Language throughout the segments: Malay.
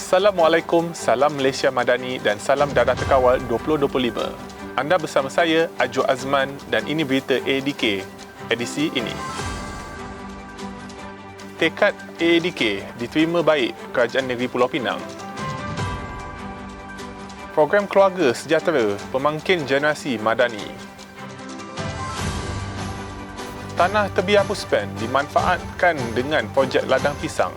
Assalamualaikum, salam Malaysia Madani dan salam Dadah Terkawal 2025. Anda bersama saya, Ajo Azman, dan ini berita ADK, edisi ini. Tekad ADK diterima baik Kerajaan Negeri Pulau Pinang. Program Keluarga Sejahtera pemangkin generasi Madani. Tanah Terbiar Puspen dimanfaatkan dengan projek ladang pisang.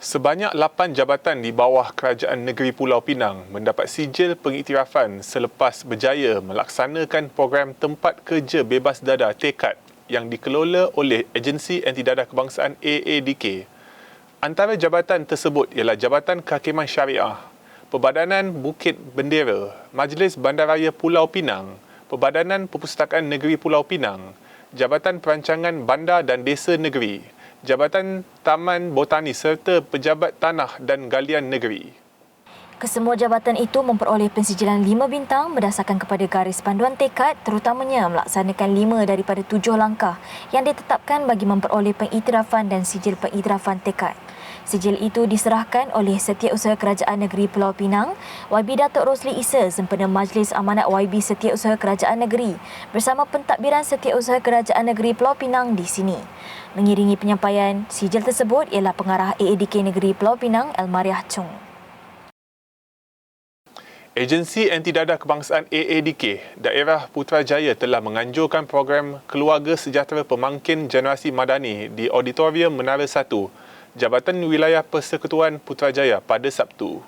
Sebanyak 8 jabatan di bawah Kerajaan Negeri Pulau Pinang mendapat sijil pengiktirafan selepas berjaya melaksanakan program Tempat Kerja Bebas Dadah Tekad yang dikelola oleh Agensi Anti Dadah Kebangsaan AADK. Antara jabatan tersebut ialah Jabatan Kehakiman Syariah, Perbadanan Bukit Bendera, Majlis Bandaraya Pulau Pinang, Perbadanan Perpustakaan Negeri Pulau Pinang, Jabatan Perancangan Bandar dan Desa Negeri, Jabatan Taman Botani serta Pejabat Tanah dan Galian Negeri. Kesemua jabatan itu memperoleh pensijilan 5 bintang berdasarkan kepada garis panduan tekad, terutamanya melaksanakan 5 daripada 7 langkah yang ditetapkan bagi memperoleh pengiktirafan dan sijil pengiktirafan tekad. Sijil itu diserahkan oleh Setiausaha Kerajaan Negeri Pulau Pinang, YB Datuk Rosli Issa sempena Majlis Amanat YB Setiausaha Kerajaan Negeri bersama pentadbiran Setiausaha Kerajaan Negeri Pulau Pinang di sini. Mengiringi penyampaian, sijil tersebut ialah Pengarah AADK Negeri Pulau Pinang, Elmariah Chung. Agensi Anti Dadah Kebangsaan AADK, Daerah Putrajaya telah menganjurkan program Keluarga Sejahtera Pemangkin Generasi Madani di Auditorium Menara 1, Jabatan Wilayah Persekutuan Putrajaya pada Sabtu.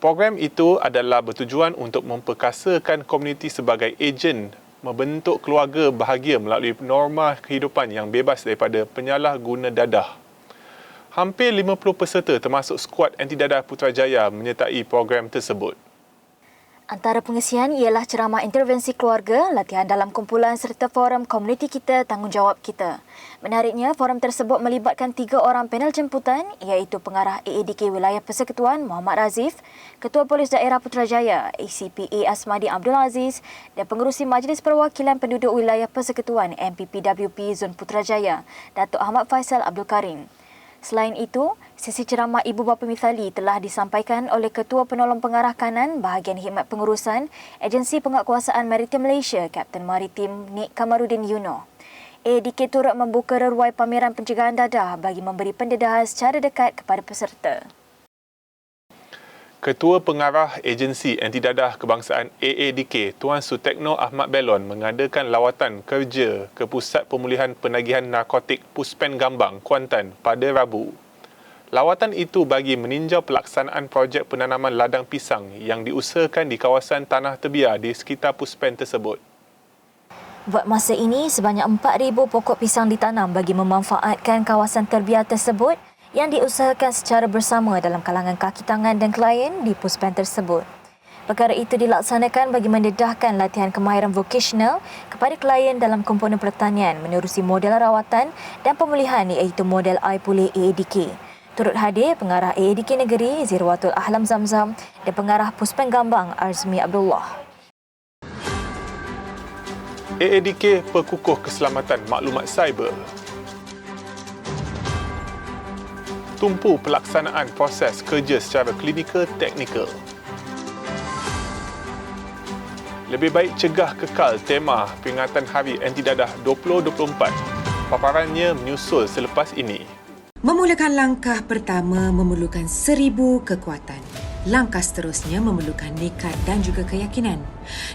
Program itu adalah bertujuan untuk memperkasakan komuniti sebagai ejen membentuk keluarga bahagia melalui norma kehidupan yang bebas daripada penyalahguna dadah. Hampir 50 peserta termasuk skuad Anti Dadah Putrajaya menyertai program tersebut. Antara pengisian ialah ceramah intervensi keluarga, latihan dalam kumpulan serta forum komuniti kita, tanggungjawab kita. Menariknya, forum tersebut melibatkan 3 orang panel jemputan iaitu Pengarah AADK Wilayah Persekutuan Muhammad Razif, Ketua Polis Daerah Putrajaya ACPA Asmadi Abdul Aziz dan Pengerusi Majlis Perwakilan Penduduk Wilayah Persekutuan MPPWP Zon Putrajaya Datuk Ahmad Faisal Abdul Karim. Selain itu, sesi ceramah Ibu Bapa Mithali telah disampaikan oleh Ketua Penolong Pengarah Kanan Bahagian Khidmat Pengurusan Agensi Penguatkuasaan Maritim Malaysia, Kapten Maritim Nik Kamaruddin Yuno. AADK turut membuka reruai pameran pencegahan dadah bagi memberi pendedahan secara dekat kepada peserta. Ketua Pengarah Agensi Anti Dadah Kebangsaan AADK, Tuan Sutekno Ahmad Belon mengadakan lawatan kerja ke Pusat Pemulihan Penagihan Narkotik Puspen Gambang, Kuantan pada Rabu. Lawatan itu bagi meninjau pelaksanaan projek penanaman ladang pisang yang diusahakan di kawasan Tanah Terbiar di sekitar Puspen tersebut. Buat masa ini, sebanyak 4,000 pokok pisang ditanam bagi memanfaatkan kawasan terbiar tersebut yang diusahakan secara bersama dalam kalangan kaki tangan dan klien di Puspen tersebut. Perkara itu dilaksanakan bagi mendedahkan latihan kemahiran vokasional kepada klien dalam komponen pertanian menerusi model rawatan dan pemulihan iaitu model I Pulih AADK. Turut hadir Pengarah AADK Negeri Zirwatul Ahlam Zamzam dan Pengarah Puspen Gambang Arzmi Abdullah. AADK Perkukuh Keselamatan Maklumat Cyber. Tumpu pelaksanaan proses kerja secara klinikal teknikal. Lebih baik cegah kekal tema peringatan Hari Anti Dadah 2024. Paparannya menyusul selepas ini. Memulakan langkah pertama memerlukan 1000 kekuatan. Langkah seterusnya memerlukan nekat dan juga keyakinan.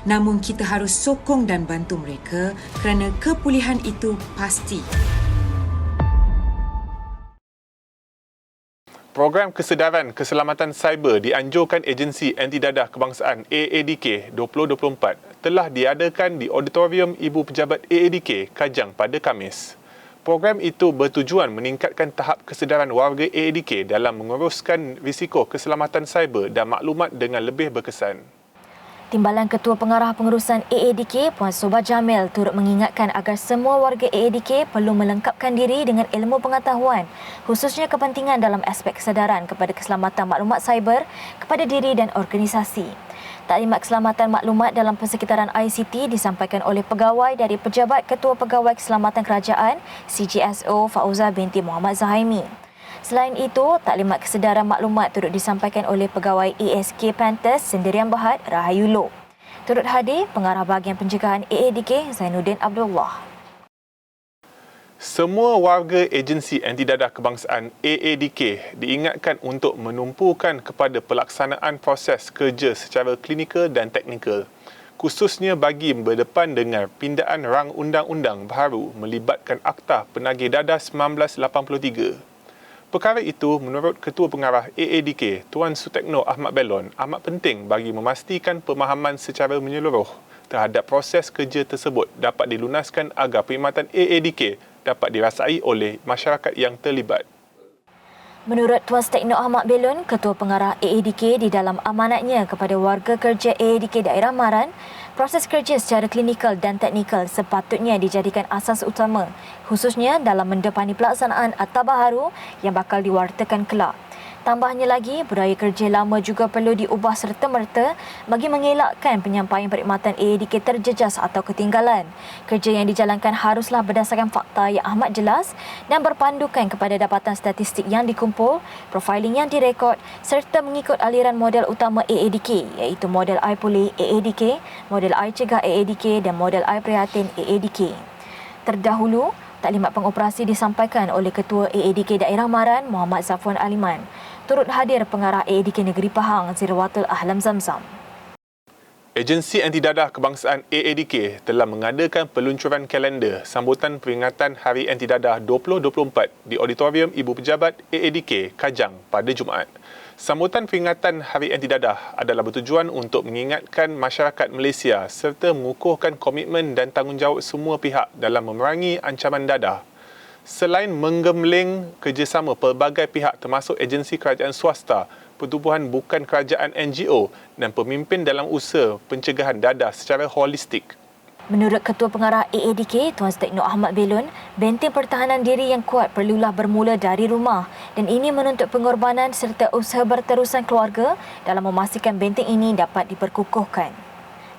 Namun kita harus sokong dan bantu mereka kerana kepulihan itu pasti. Program Kesedaran Keselamatan Cyber dianjurkan Agensi Anti Dadah Kebangsaan AADK 2024 telah diadakan di Auditorium Ibu Pejabat AADK Kajang pada Khamis. Program itu bertujuan meningkatkan tahap kesedaran warga AADK dalam menguruskan risiko keselamatan cyber dan maklumat dengan lebih berkesan. Timbalan Ketua Pengarah Pengurusan AADK Puan Sobha Jamil turut mengingatkan agar semua warga AADK perlu melengkapkan diri dengan ilmu pengetahuan, khususnya kepentingan dalam aspek kesedaran kepada keselamatan maklumat cyber kepada diri dan organisasi. Taklimat keselamatan maklumat dalam persekitaran ICT disampaikan oleh pegawai dari Pejabat Ketua Pegawai Keselamatan Kerajaan CGSO Fauza binti Muhammad Zahaimi. Selain itu, taklimat kesedaran maklumat turut disampaikan oleh pegawai ASK Pantes Sendirian Berhad Rahayu Loh. Turut hadir Pengarah Bahagian Pencegahan AADK Zainuddin Abdullah. Semua warga Agensi Anti Dadah Kebangsaan AADK diingatkan untuk menumpukan kepada pelaksanaan proses kerja secara klinikal dan teknikal, khususnya bagi berdepan dengan pindaan rang undang-undang baharu melibatkan Akta Penagih Dadah 1983. Perkara itu, menurut Ketua Pengarah AADK, Tuan Sutekno Ahmad Belon, amat penting bagi memastikan pemahaman secara menyeluruh terhadap proses kerja tersebut dapat dilunaskan agar perkhidmatan AADK dapat dirasai oleh masyarakat yang terlibat. Menurut Tuan Sutekno Ahmad Belon, Ketua Pengarah AADK di dalam amanatnya kepada warga kerja AADK Daerah Maran, proses kerja secara klinikal dan teknikal sepatutnya dijadikan asas utama, khususnya dalam mendepani pelaksanaan Akta Baharu yang bakal diwartakan kelak. Tambahnya lagi, budaya kerja lama juga perlu diubah serta-merta bagi mengelakkan penyampaian perkhidmatan AADK terjejas atau ketinggalan. Kerja yang dijalankan haruslah berdasarkan fakta yang amat jelas dan berpandukan kepada dapatan statistik yang dikumpul, profiling yang direkod serta mengikut aliran model utama AADK iaitu model I Pulih AADK, model I Cegah AADK dan model I Prihatin AADK. Terdahulu, taklimat pengoperasi disampaikan oleh Ketua AADK Daerah Maran Muhammad Zafwan Aliman. Turut hadir Pengarah AADK Negeri Pahang Zirwatul Ahlam Zamzam. Agensi Anti Dadah Kebangsaan AADK telah mengadakan peluncuran kalender sambutan peringatan Hari Anti Dadah 2024 di Auditorium Ibu Pejabat AADK Kajang pada Jumaat. Sambutan peringatan Hari Anti Dadah adalah bertujuan untuk mengingatkan masyarakat Malaysia serta mengukuhkan komitmen dan tanggungjawab semua pihak dalam memerangi ancaman dadah. Selain menggemling kerjasama pelbagai pihak termasuk agensi kerajaan swasta, pertubuhan bukan kerajaan NGO dan pemimpin dalam usaha pencegahan dadah secara holistik. Menurut Ketua Pengarah AADK, Tuan Sutekno Ahmad Belon, benteng pertahanan diri yang kuat perlulah bermula dari rumah dan ini menuntut pengorbanan serta usaha berterusan keluarga dalam memastikan benteng ini dapat diperkukuhkan.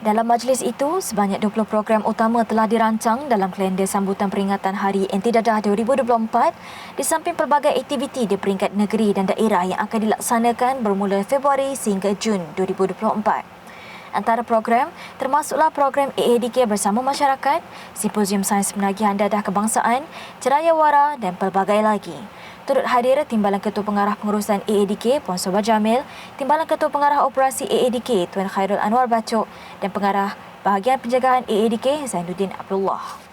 Dalam majlis itu, sebanyak 20 program utama telah dirancang dalam kalender sambutan peringatan Hari Anti Dadah 2024 di samping pelbagai aktiviti di peringkat negeri dan daerah yang akan dilaksanakan bermula Februari sehingga Jun 2024. Antara program termasuklah program AADK bersama masyarakat, Simposium Sains Penagihan Dadah Kebangsaan, Ceraya Wara dan pelbagai lagi. Turut hadir Timbalan Ketua Pengarah Pengurusan AADK Puan Sobha Jamil, Timbalan Ketua Pengarah Operasi AADK Tuan Khairul Anwar Bacok dan Pengarah Bahagian Pencegahan AADK Zainuddin Abdullah.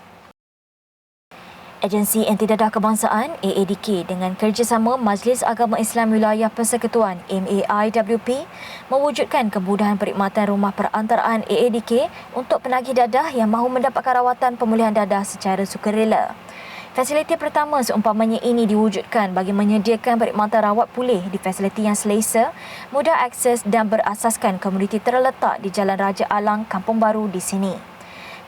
Agensi Anti Dadah Kebangsaan AADK dengan kerjasama Majlis Agama Islam Wilayah Persekutuan MAIWP mewujudkan kemudahan perkhidmatan rumah perantaraan AADK untuk penagih dadah yang mahu mendapatkan rawatan pemulihan dadah secara sukarela. Fasiliti pertama seumpamanya ini diwujudkan bagi menyediakan perkhidmatan rawat pulih di fasiliti yang selesa, mudah akses dan berasaskan komuniti terletak di Jalan Raja Alang, Kampung Baru di sini.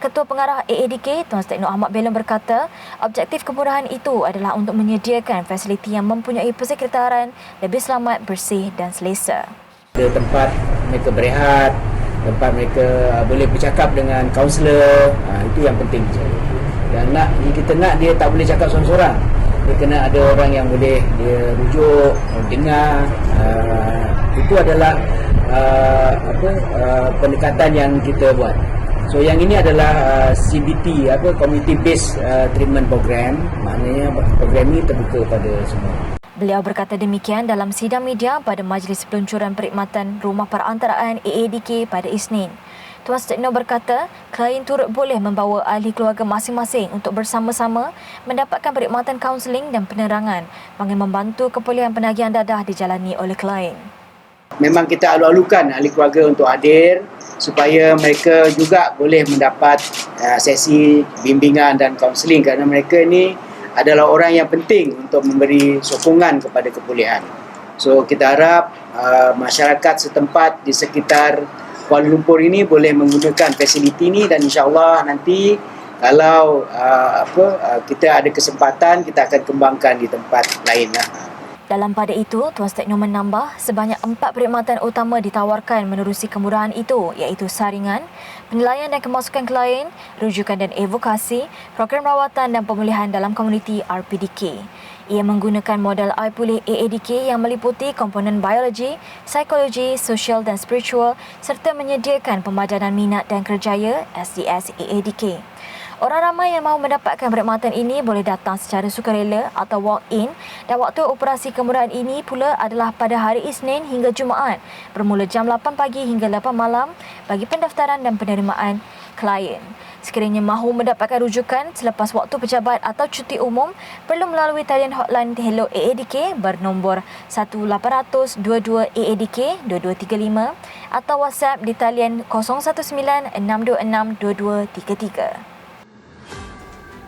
Ketua Pengarah AADK Tuan Sutekno Ahmad Belon berkata, objektif kemudahan itu adalah untuk menyediakan fasiliti yang mempunyai persekitaran lebih selamat, bersih dan selesa. Tempat mereka berehat, tempat mereka boleh bercakap dengan kaunselor, itu yang penting. Dan kita nak dia tak boleh cakap seorang-seorang. Dia kena ada orang yang boleh dia rujuk, dengar. Itu adalah pendekatan yang kita buat. So yang ini adalah CBT, Community Based Treatment Program. Maknanya program ini terbuka pada semua. Beliau berkata demikian dalam sidang media pada majlis peluncuran perkhidmatan Rumah Perantaraan AADK pada Isnin. Tuan Stekno berkata, klien turut boleh membawa ahli keluarga masing-masing untuk bersama-sama mendapatkan perkhidmatan kaunseling dan penerangan bagi membantu kepulihan penagihan dadah dijalani oleh klien. Memang kita alu-alukan ahli keluarga untuk hadir supaya mereka juga boleh mendapat sesi bimbingan dan kaunseling kerana mereka ni adalah orang yang penting untuk memberi sokongan kepada kepulihan. So kita harap masyarakat setempat di sekitar Kuala Lumpur ini boleh menggunakan fasiliti ini dan insya-Allah nanti kalau kita ada kesempatan kita akan kembangkan di tempat lain. Dalam pada itu, Tuan Stekno menambah sebanyak 4 perkhidmatan utama ditawarkan menerusi kemurahan itu iaitu saringan, penilaian dan kemasukan klien, rujukan dan advokasi, program rawatan dan pemulihan dalam komuniti RPDK. Ia menggunakan model iPulih AADK yang meliputi komponen biologi, psikologi, sosial dan spiritual serta menyediakan pemajanan minat dan kerjaya SDS AADK. Orang ramai yang mahu mendapatkan perkhidmatan ini boleh datang secara sukarela atau walk-in dan waktu operasi kemurahan ini pula adalah pada hari Isnin hingga Jumaat bermula jam 8 pagi hingga 8 malam bagi pendaftaran dan penerimaan klien. Sekiranya mahu mendapatkan rujukan selepas waktu pejabat atau cuti umum, perlu melalui talian hotline Hello AADK bernombor 1800 22 AADK 2235 atau WhatsApp di talian 019 626 2233.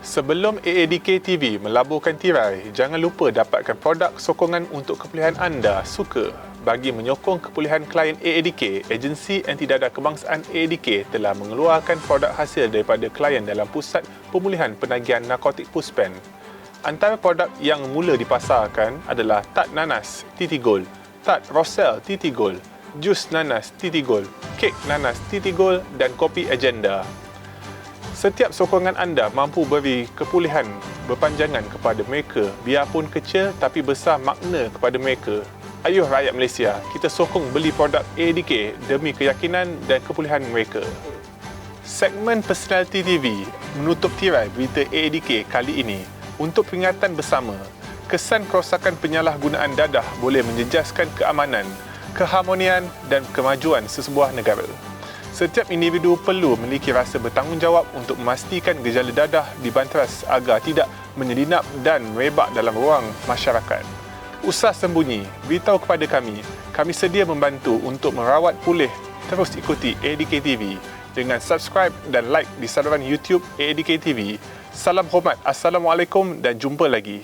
Sebelum AADK TV melaburkan tirai, jangan lupa dapatkan produk sokongan untuk kepulihan anda suka. Bagi menyokong kepulihan klien AADK, agensi anti dadah kebangsaan AADK telah mengeluarkan produk hasil daripada klien dalam Pusat Pemulihan Penagihan Narkotik Puspen. Antara produk yang mula dipasarkan adalah Tat Nanas Titi Gold, Tat Rosel Titi Gold, Jus Nanas Titi Gold, Kek Nanas Titi Gold dan Kopi Agenda. Setiap sokongan anda mampu beri kepulihan berpanjangan kepada mereka, biarpun kecil tapi besar makna kepada mereka. Ayuh rakyat Malaysia, kita sokong beli produk AADK demi keyakinan dan kepulihan mereka. Segmen Personality TV menutup tirai berita AADK kali ini. Untuk peringatan bersama, kesan kerosakan penyalahgunaan dadah boleh menjejaskan keamanan, keharmonian dan kemajuan sesebuah negara. Setiap individu perlu memiliki rasa bertanggungjawab untuk memastikan gejala dadah dibanteras agar tidak menyelinap dan merebak dalam ruang masyarakat. Usah sembunyi, beritahu kepada kami. Kami sedia membantu untuk merawat pulih. Terus ikuti AADK TV dengan subscribe dan like di saluran YouTube AADK TV. Salam hormat, Assalamualaikum dan jumpa lagi.